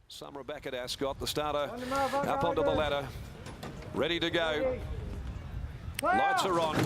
Summer back at Ascot, the starter up onto the ladder, ready to go. Lights are on,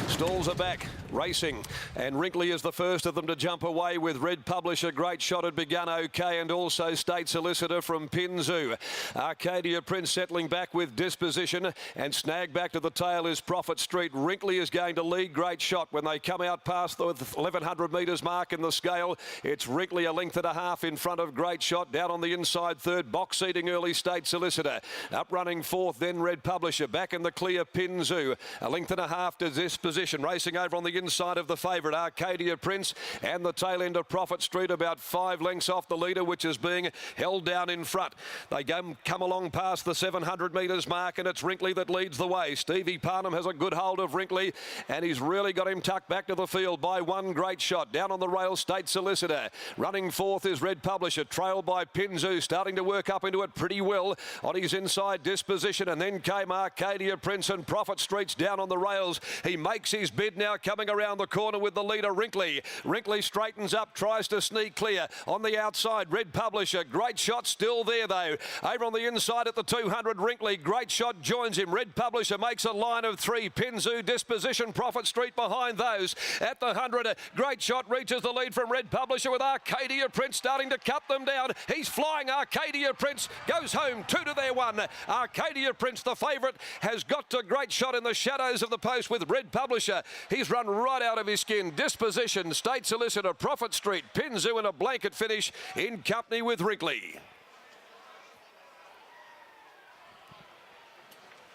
stalls are back, racing, and Wrinkly is the first of them to jump away with Red Publisher. Great Shot had begun okay, and also State Solicitor from Pinzu. Arcadia Prince settling back with Disposition, and snag back to the tail is Prophet Street. Wrinkly is going to lead Great Shot when they come out past the 1100 metres mark in the scale. It's Wrinkly a length and a half in front of Great Shot. Down on the inside third, box seating early State Solicitor. Up running fourth, then Red Publisher. Back in the clear, Pinzu. A length and a half to Disposition. Racing over on the inside of the favourite, Arcadia Prince, and the tail end of Prophet Street about 5 lengths off the leader, which is being held down in front. They come along past the 700 metres mark, and it's Wrinkly that leads the way. Stevie Parnham has a good hold of Wrinkly, and he's really got him tucked back to the field by one Great Shot. Down on the rail, State Solicitor. Running fourth is Red Publisher, trailed by Pinzu, starting to work up into it pretty well. On his inside, Disposition, and then came Arcadia Prince, and Prophet Street's down on the rails. He makes his bid now, coming around the corner with the leader, Wrinkly. Wrinkly straightens up, tries to sneak clear. On the outside, Red Publisher. Great Shot still there, though. Over on the inside at the 200, Wrinkly. Great Shot joins him. Red Publisher makes a line of 3. Pinzu, Disposition, Prophet Street behind those. At the 100, Great Shot reaches the lead from Red Publisher, with Arcadia Prince starting to cut them down. He's flying. Arcadia Prince goes home 2 to their 1. Arcadia Prince, the favourite, has got to Great Shot in the shadows of the post with Red Publisher. He's run right out of his skin. Disposition, State Solicitor, Prophet Street, Pinzu in a blanket finish in company with Wrinkly.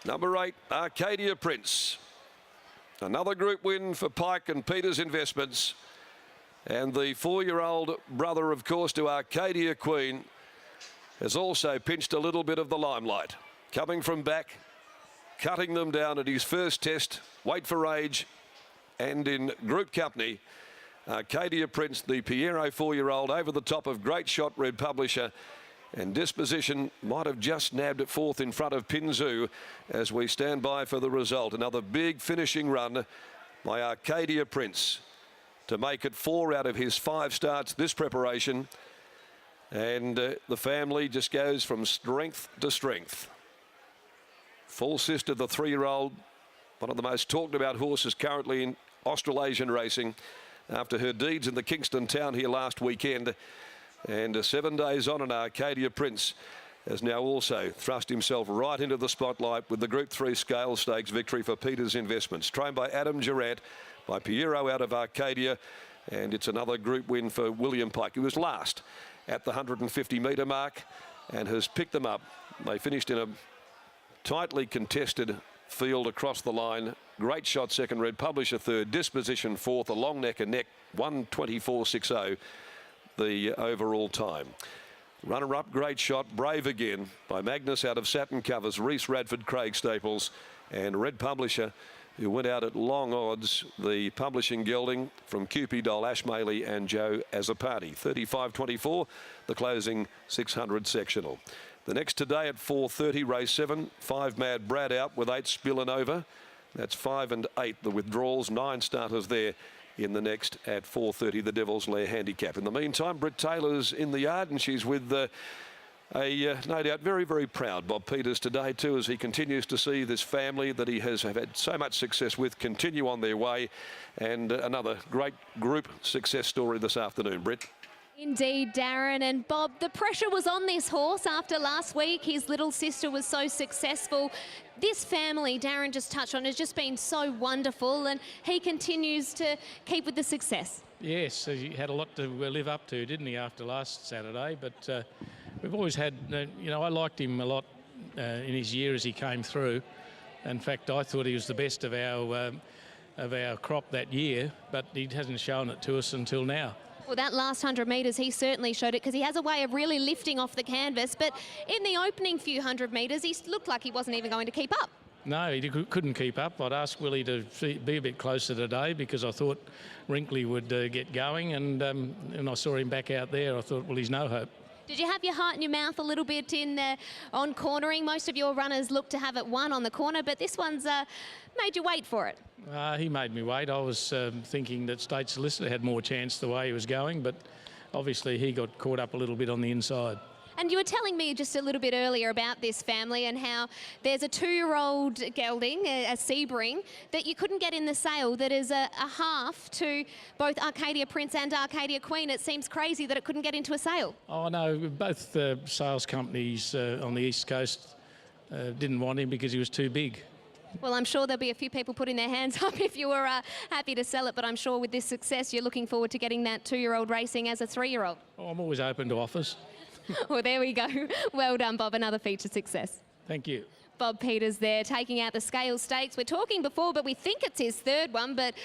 Number 8, Arcadia Prince. Another group win for Pike and Peters Investments. And the 4-year-old brother, of course, to Arcadia Queen has also pinched a little bit of the limelight. Coming from back, cutting them down at his first test, weight for age, and in group company. Arcadia Prince, the Piero 4-year-old, over the top of Great Shot, Red Publisher, and Disposition might have just nabbed it fourth in front of Pinzu as we stand by for the result. Another big finishing run by Arcadia Prince to make it 4 out of his 5 starts this preparation, and the family just goes from strength to strength. Full sister, the 3-year-old, one of the most talked about horses currently in Australasian racing, after her deeds in the Kingston Town here last weekend. And 7 days on, and Arcadia Prince has now also thrust himself right into the spotlight with the Group 3 Scale Stakes victory for Peters Investments. Trained by Adam Durant, by Piero out of Arcadia, and it's another group win for William Pike, who was last at the 150 metre mark and has picked them up. They finished in a tightly contested field across the line. Great Shot second, Red Publisher third, Disposition fourth, a long neck and neck, 1:24.60 the overall time. Runner-up, Great Shot, Brave Again by Magnus out of Satin Covers, Reese Radford, Craig Staples, and Red Publisher, who went out at long odds, the publishing gelding from Cupid Doll, Ash Maley and Joe Azapati. 35.24, the closing 600 sectional. The next today at 4:30, race 7, 5 Mad Brad out with 8 spilling over. That's 5 and 8, the withdrawals, 9 starters there in the next at 4:30, the Devil's Lair handicap. In the meantime, Britt Taylor's in the yard, and she's with no doubt very, very proud Bob Peters today too, as he continues to see this family that he has had so much success with continue on their way, and another great group success story this afternoon. Britt. Indeed, Darren. And Bob, the pressure was on this horse after last week. His little sister was so successful. This family, Darren just touched on, has just been so wonderful, and he continues to keep with the success. Yes, he had a lot to live up to, didn't he, after last Saturday? But we've always had, you know, I liked him a lot in his year as he came through. In fact, I thought he was the best of our crop that year, but he hasn't shown it to us until now. Well, that last 100 metres, he certainly showed it, because he has a way of really lifting off the canvas. But in the opening few 100 metres, he looked like he wasn't even going to keep up. No, he couldn't keep up. I'd asked Willie to be a bit closer today, because I thought Wrinkly would get going. And I saw him back out there, I thought, well, he's no hope. Did you have your heart in your mouth a little bit on cornering? Most of your runners look to have it won on the corner, but this one's made you wait for it. He made me wait. I was thinking that State Solicitor had more chance the way he was going, but obviously he got caught up a little bit on the inside. And you were telling me just a little bit earlier about this family and how there's a 2-year-old gelding, a Sebring, that you couldn't get in the sale that is a half to both Arcadia Prince and Arcadia Queen. It seems crazy that it couldn't get into a sale. Oh no, both sales companies on the East Coast didn't want him because he was too big. Well, I'm sure there'll be a few people putting their hands up if you were happy to sell it, but I'm sure with this success you're looking forward to getting that 2-year-old racing as a 3-year-old. Oh, I'm always open to offers. Well, there we go. Well done, Bob. Another feature success. Thank you. Bob Peters there taking out the Scale Stakes. We're talking before, but we think it's his 3rd one, but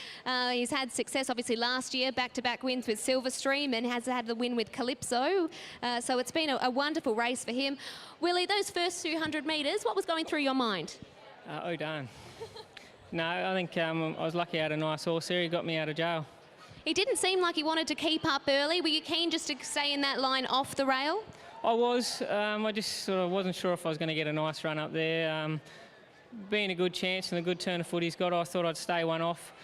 he's had success obviously last year, back-to-back wins with Silverstream and has had the win with Calypso. So it's been a wonderful race for him. Willie, those first 200 metres, what was going through your mind? Oh, darn. No, I think I was lucky I had a nice horse there. He got me out of jail. He didn't seem like he wanted to keep up early. Were you keen just to stay in that line off the rail? I was. I just sort of wasn't sure if I was going to get a nice run up there. Being a good chance and a good turn of foot he's got, I thought I'd stay one off.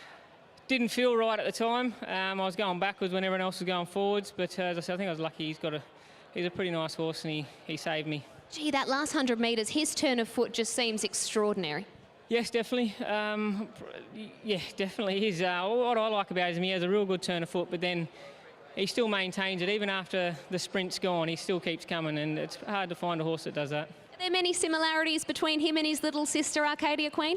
Didn't feel right at the time. I was going backwards when everyone else was going forwards, but as I said, I think I was lucky. He's a pretty nice horse and he saved me. Gee, that last 100 metres, his turn of foot just seems extraordinary. Yes, definitely. Yeah, definitely is. What I like about him is he has a real good turn of foot, but then he still maintains it. Even after the sprint's gone, he still keeps coming, and it's hard to find a horse that does that. Are there many similarities between him and his little sister, Arcadia Queen?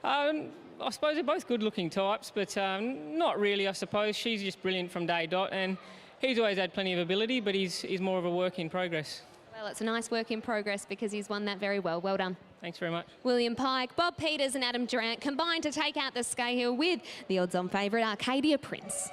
I suppose they're both good-looking types, but not really, I suppose. She's just brilliant from day dot, and he's always had plenty of ability, but he's more of a work in progress. Well, it's a nice work in progress because he's won that very well. Well done. Thanks very much. William Pike, Bob Peters and Adam Durant combined to take out the scale with the odds-on favourite Arcadia Prince.